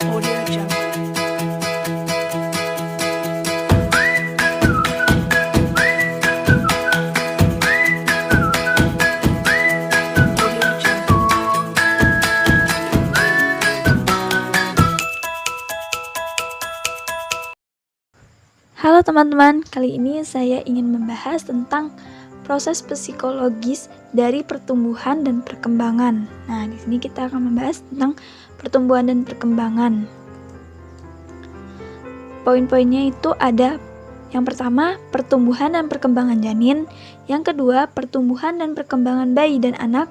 Audio Jungle. Audio Jungle. Halo teman-teman, kali ini saya ingin membahas tentang proses psikologis dari pertumbuhan dan perkembangan. Nah, di sini kita akan membahas tentang pertumbuhan dan perkembangan. Poin-poinnya itu ada yang pertama, pertumbuhan dan perkembangan janin, yang kedua, pertumbuhan dan perkembangan bayi dan anak,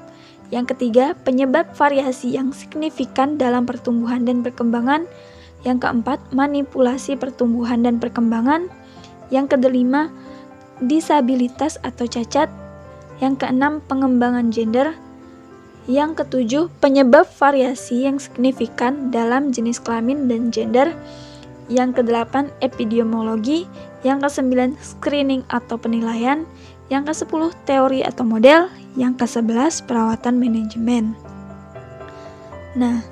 yang ketiga, penyebab variasi yang signifikan dalam pertumbuhan dan perkembangan, yang keempat, manipulasi pertumbuhan dan perkembangan, yang kelima, disabilitas atau cacat, yang keenam, pengembangan gender, yang ketujuh, penyebab variasi yang signifikan dalam jenis kelamin dan gender, yang kedelapan, epidemiologi, yang kesembilan, screening atau penilaian, yang ke-10, teori atau model, yang ke-11, perawatan manajemen. Nah,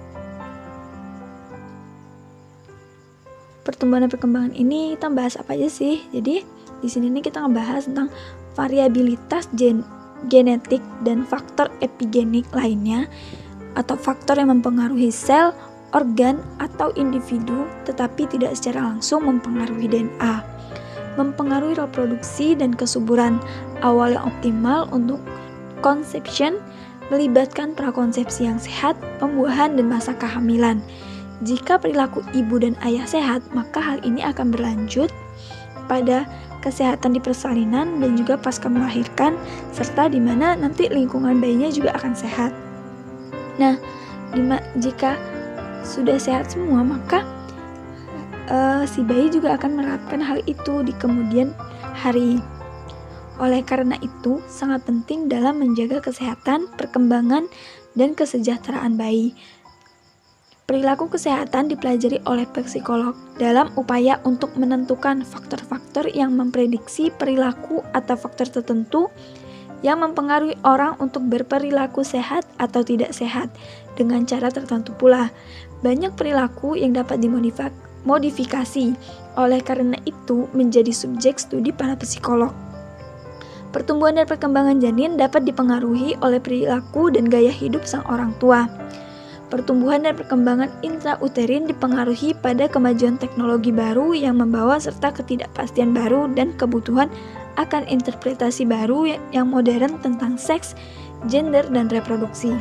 pertumbuhan dan perkembangan ini kita bahas apa aja sih? Jadi di sini nih kita ngebahas tentang variabilitas genetik dan faktor epigenik lainnya atau faktor yang mempengaruhi sel, organ atau individu tetapi tidak secara langsung mempengaruhi DNA, mempengaruhi reproduksi dan kesuburan awal yang optimal untuk conception, melibatkan prakonsepsi yang sehat, pembuahan dan masa kehamilan. Jika perilaku ibu dan ayah sehat, maka hal ini akan berlanjut pada kesehatan di persalinan dan juga pasca melahirkan, serta di mana nanti lingkungan bayinya juga akan sehat. Nah, jika sudah sehat semua, maka si bayi juga akan menerapkan hal itu di kemudian hari. Oleh karena itu, sangat penting dalam menjaga kesehatan, perkembangan, dan kesejahteraan bayi. Perilaku kesehatan dipelajari oleh psikolog dalam upaya untuk menentukan faktor-faktor yang memprediksi perilaku atau faktor tertentu yang mempengaruhi orang untuk berperilaku sehat atau tidak sehat dengan cara tertentu pula. Banyak perilaku yang dapat dimodifikasi, oleh karena itu menjadi subjek studi para psikolog. Pertumbuhan dan perkembangan janin dapat dipengaruhi oleh perilaku dan gaya hidup sang orang tua. Pertumbuhan dan perkembangan intrauterin dipengaruhi pada kemajuan teknologi baru yang membawa serta ketidakpastian baru dan kebutuhan akan interpretasi baru yang modern tentang seks, gender, dan reproduksi.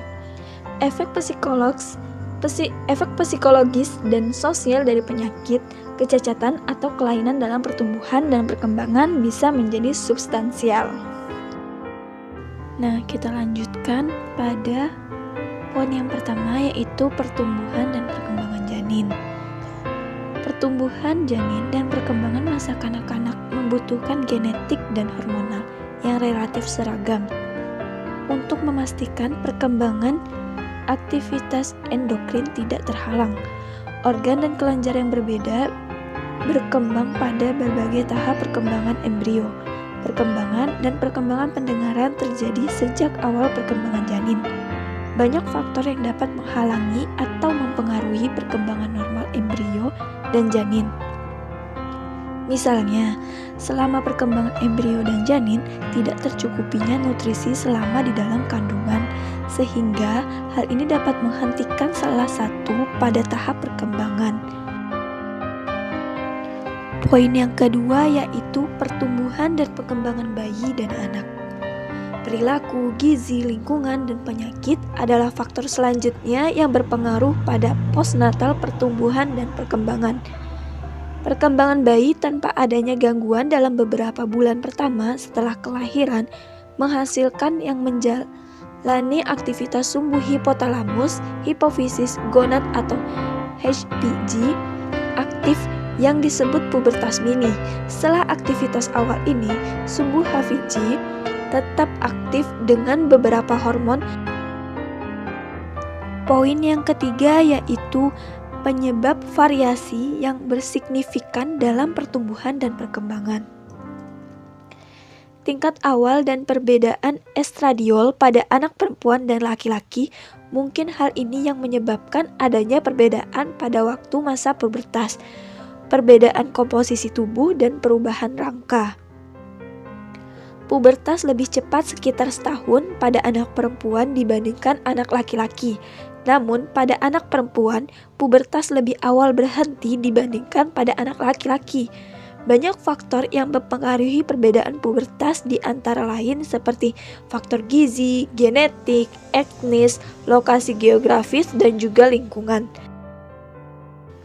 Efek psikologis dan sosial dari penyakit, kecacatan, atau kelainan dalam pertumbuhan dan perkembangan bisa menjadi substansial. Nah, kita lanjutkan pada poin yang pertama, yaitu pertumbuhan dan perkembangan janin. Pertumbuhan janin dan perkembangan masa kanak-kanak membutuhkan genetik dan hormonal yang relatif seragam untuk memastikan perkembangan aktivitas endokrin tidak terhalang. Organ dan kelenjar yang berbeda berkembang pada berbagai tahap perkembangan embrio. Perkembangan dan perkembangan pendengaran terjadi sejak awal perkembangan janin. Banyak faktor yang dapat menghalangi atau mempengaruhi perkembangan normal embrio dan janin. Misalnya, selama perkembangan embrio dan janin tidak tercukupinya nutrisi selama di dalam kandungan, sehingga hal ini dapat menghentikan salah satu pada tahap perkembangan. Poin yang kedua yaitu pertumbuhan dan perkembangan bayi dan anak. Perilaku, gizi, lingkungan, dan penyakit adalah faktor selanjutnya yang berpengaruh pada postnatal pertumbuhan dan perkembangan. Perkembangan bayi tanpa adanya gangguan dalam beberapa bulan pertama setelah kelahiran menghasilkan yang menjalani aktivitas sumbu hipotalamus, hipofisis, gonad atau HPG aktif yang disebut pubertas mini. Setelah aktivitas awal ini, sumbu HPG tetap aktif dengan beberapa hormon. Poin yang ketiga yaitu penyebab variasi yang bersignifikan dalam pertumbuhan dan perkembangan. tingkat awal dan perbedaan estradiol pada anak perempuan dan laki-laki. Mungkin hal ini yang menyebabkan adanya perbedaan pada waktu masa pubertas, perbedaan komposisi tubuh, dan perubahan rangka. Pubertas lebih cepat sekitar setahun pada anak perempuan dibandingkan anak laki-laki. Namun, pada anak perempuan, pubertas lebih awal berhenti dibandingkan pada anak laki-laki. Banyak faktor yang mempengaruhi perbedaan pubertas, di antara lain seperti faktor gizi, genetik, etnis, lokasi geografis, dan juga lingkungan.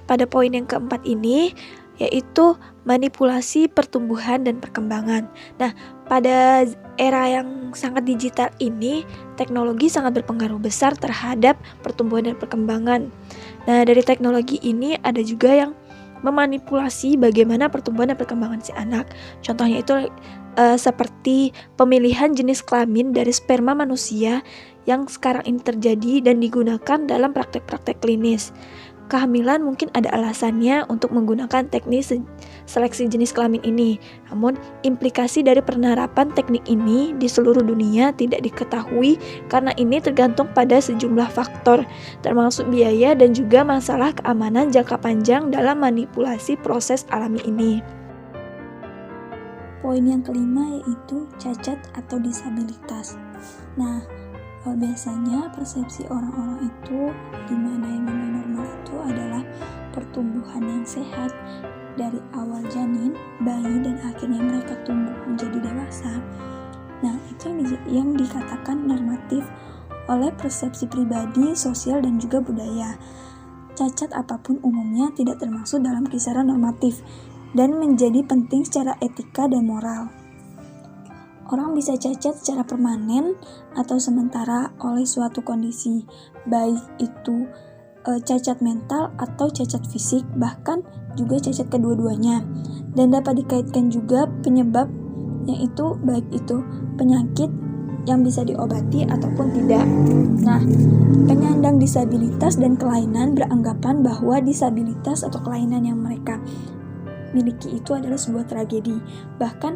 Pada poin yang keempat ini, yaitu manipulasi pertumbuhan dan perkembangan. Nah, pada era yang sangat digital ini, teknologi sangat berpengaruh besar terhadap pertumbuhan dan perkembangan. Nah, dari teknologi ini ada juga yang memanipulasi bagaimana pertumbuhan dan perkembangan si anak. Contohnya itu seperti pemilihan jenis kelamin dari sperma manusia yang sekarang ini terjadi dan digunakan dalam praktek-praktek klinis. Kehamilan mungkin ada alasannya untuk menggunakan teknik seleksi jenis kelamin ini. Namun, implikasi dari penerapan teknik ini di seluruh dunia tidak diketahui karena ini tergantung pada sejumlah faktor, termasuk biaya dan juga masalah keamanan jangka panjang dalam manipulasi proses alami ini. Poin yang kelima yaitu cacat atau disabilitas. Nah, biasanya persepsi orang-orang itu di mana yang namanya normal itu adalah pertumbuhan yang sehat dari awal janin, bayi, dan akhirnya mereka tumbuh menjadi dewasa. Nah, itu yang dikatakan normatif oleh persepsi pribadi, sosial, dan juga budaya. Cacat apapun umumnya tidak termasuk dalam kisaran normatif dan menjadi penting secara etika dan moral. Orang bisa cacat secara permanen atau sementara oleh suatu kondisi, baik itu cacat mental atau cacat fisik, bahkan juga cacat kedua-duanya. Dan dapat dikaitkan juga penyebab, yaitu baik itu penyakit yang bisa diobati ataupun tidak. Nah, penyandang disabilitas dan kelainan beranggapan bahwa disabilitas atau kelainan yang mereka miliki itu adalah sebuah tragedi. Bahkan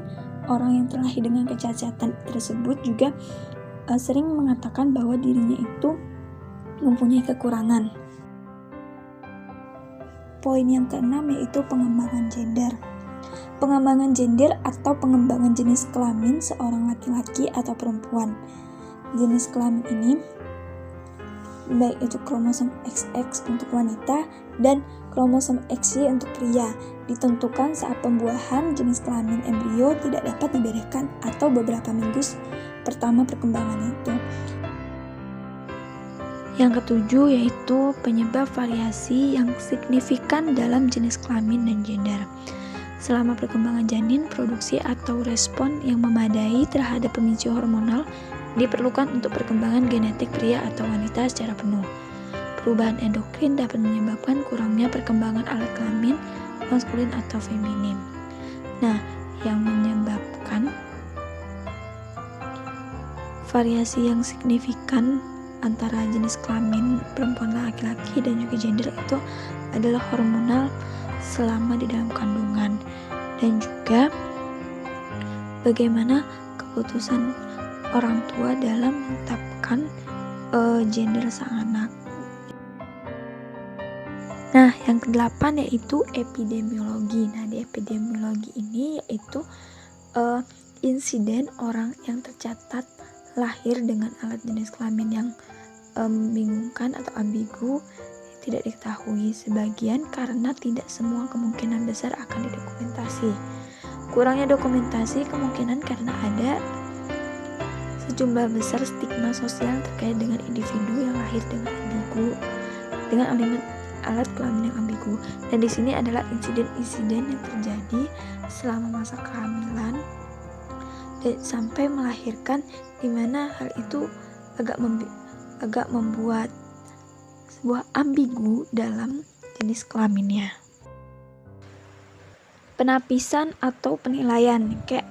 orang yang terlahir dengan kecacatan tersebut juga sering mengatakan bahwa dirinya itu mempunyai kekurangan. Poin yang keenam yaitu pengembangan gender. Pengembangan gender atau pengembangan jenis kelamin seorang laki-laki atau perempuan. Jenis kelamin ini baik itu kromosom XX untuk wanita dan kromosom XY untuk pria, ditentukan saat pembuahan jenis kelamin embrio tidak dapat dibedakan atau beberapa minggu pertama perkembangan itu. Yang ketujuh yaitu penyebab variasi yang signifikan dalam jenis kelamin dan gender. Selama perkembangan janin, produksi atau respon yang memadai terhadap pemicu hormonal diperlukan untuk perkembangan genetik pria atau wanita secara penuh. Perubahan endokrin dapat menyebabkan kurangnya perkembangan alat kelamin maskulin atau feminin. Nah, yang menyebabkan variasi yang signifikan antara jenis kelamin perempuan dan laki-laki dan juga gender itu adalah hormonal selama di dalam kandungan, dan juga bagaimana keputusan orang tua dalam menetapkan gender sang anak. Nah, yang kedelapan yaitu epidemiologi. Nah, di epidemiologi ini yaitu insiden orang yang tercatat lahir dengan alat jenis kelamin yang membingungkan atau ambigu tidak diketahui, sebagian karena tidak semua kemungkinan besar akan didokumentasi. Kurangnya dokumentasi kemungkinan karena ada sejumlah besar stigma sosial terkait dengan individu yang lahir dengan ambigu, dengan alat kelamin yang ambigu. Dan di sini adalah insiden-insiden yang terjadi selama masa kehamilan dan sampai melahirkan, di mana hal itu agak membuat sebuah ambigu dalam jenis kelaminnya. Penapisan atau penilaian kayak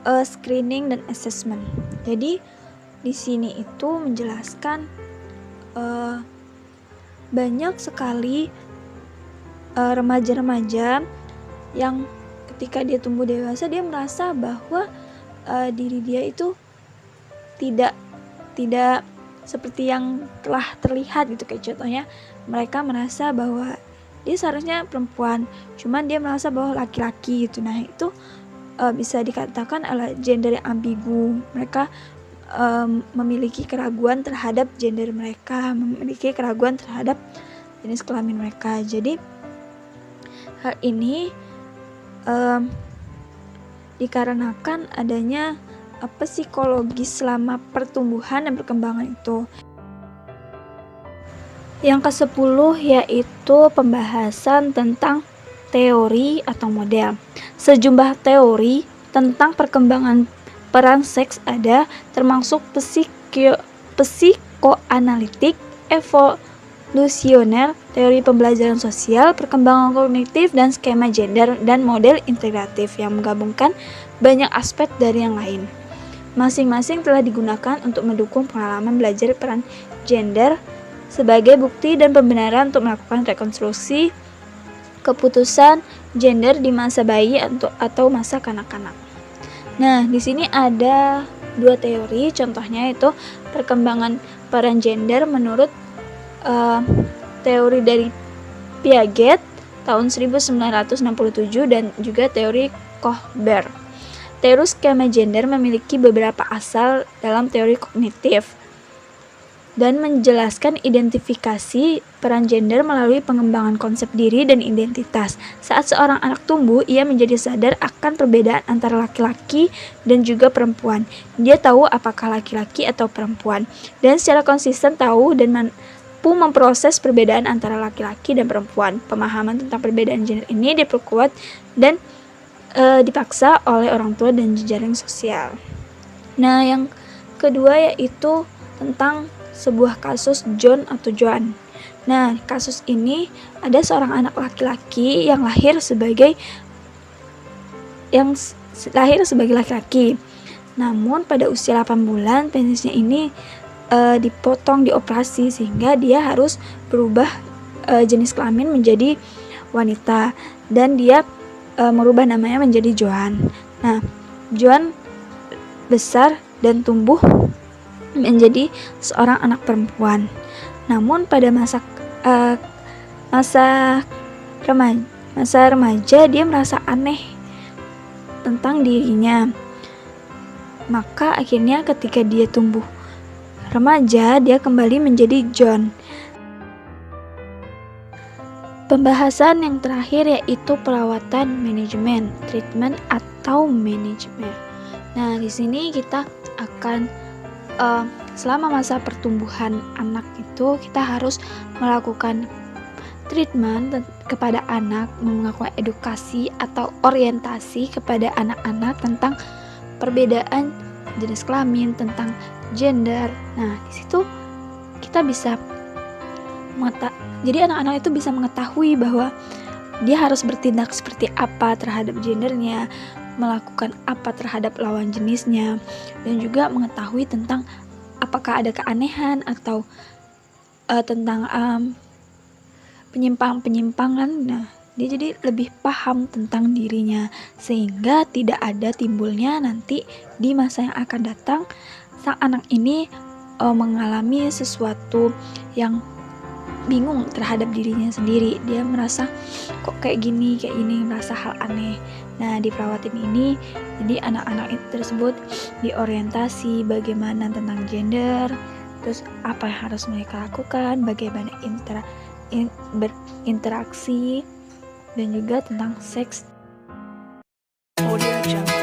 screening dan assessment. Jadi di sini itu menjelaskan banyak sekali remaja-remaja yang ketika dia tumbuh dewasa dia merasa bahwa diri dia itu tidak seperti yang telah terlihat gitu. Kayak contohnya mereka merasa bahwa dia seharusnya perempuan, cuman dia merasa bahwa laki-laki gitu. Nah itu bisa dikatakan adalah gender yang ambigu. Mereka memiliki keraguan terhadap gender mereka, memiliki keraguan terhadap jenis kelamin mereka. Jadi hal ini dikarenakan adanya psikologis selama pertumbuhan dan perkembangan itu. Yang ke-10 yaitu pembahasan tentang teori atau model. Sejumlah teori tentang perkembangan peran seks ada, termasuk psikoanalitik, evolusioner, teori pembelajaran sosial, perkembangan kognitif, dan skema gender dan model integratif yang menggabungkan banyak aspek dari yang lain. Masing-masing telah digunakan untuk mendukung pengalaman belajar peran gender sebagai bukti dan pembenaran untuk melakukan rekonstruksi keputusan gender di masa bayi atau masa kanak-kanak. Nah, di sini ada 2 teori, contohnya itu perkembangan peran gender menurut teori dari Piaget tahun 1967 dan juga teori Kohlberg. Teori skema gender memiliki beberapa asal dalam teori kognitif dan menjelaskan identifikasi peran gender melalui pengembangan konsep diri dan identitas. Saat seorang anak tumbuh, ia menjadi sadar akan perbedaan antara laki-laki dan juga perempuan. Dia tahu apakah laki-laki atau perempuan, dan secara konsisten tahu dan mampu memproses perbedaan antara laki-laki dan perempuan. Pemahaman tentang perbedaan gender ini diperkuat dan dipaksa oleh orang tua dan jejaring sosial. Nah, yang kedua yaitu tentang sebuah kasus John atau Joan. Nah, kasus ini ada seorang anak laki-laki yang lahir sebagai laki-laki. Namun pada usia 8 bulan penisnya ini dipotong, dioperasi, sehingga dia harus berubah jenis kelamin menjadi wanita, dan dia merubah namanya menjadi Joan. Nah, Joan besar dan tumbuh menjadi seorang anak perempuan. Namun pada masa remaja dia merasa aneh tentang dirinya. Maka akhirnya ketika dia tumbuh remaja, dia kembali menjadi John. Pembahasan yang terakhir yaitu perawatan manajemen, treatment atau manajemen. Nah, di sini kita akan selama masa pertumbuhan anak itu kita harus melakukan treatment kepada anak, melakukan edukasi atau orientasi kepada anak-anak tentang perbedaan jenis kelamin, tentang gender. Nah, di situ kita bisa jadi anak-anak itu bisa mengetahui bahwa dia harus bertindak seperti apa terhadap gendernya, melakukan apa terhadap lawan jenisnya, dan juga mengetahui tentang apakah ada keanehan atau tentang penyimpangan. Nah, dia jadi lebih paham tentang dirinya, sehingga tidak ada timbulnya nanti di masa yang akan datang sang anak ini mengalami sesuatu yang bingung terhadap dirinya sendiri. Dia merasa kok kayak gini, merasa hal aneh. Nah, di perawatin ini jadi anak-anak tersebut diorientasi bagaimana tentang gender, terus apa yang harus mereka lakukan, bagaimana berinteraksi, dan juga tentang seks. Audio Jungle.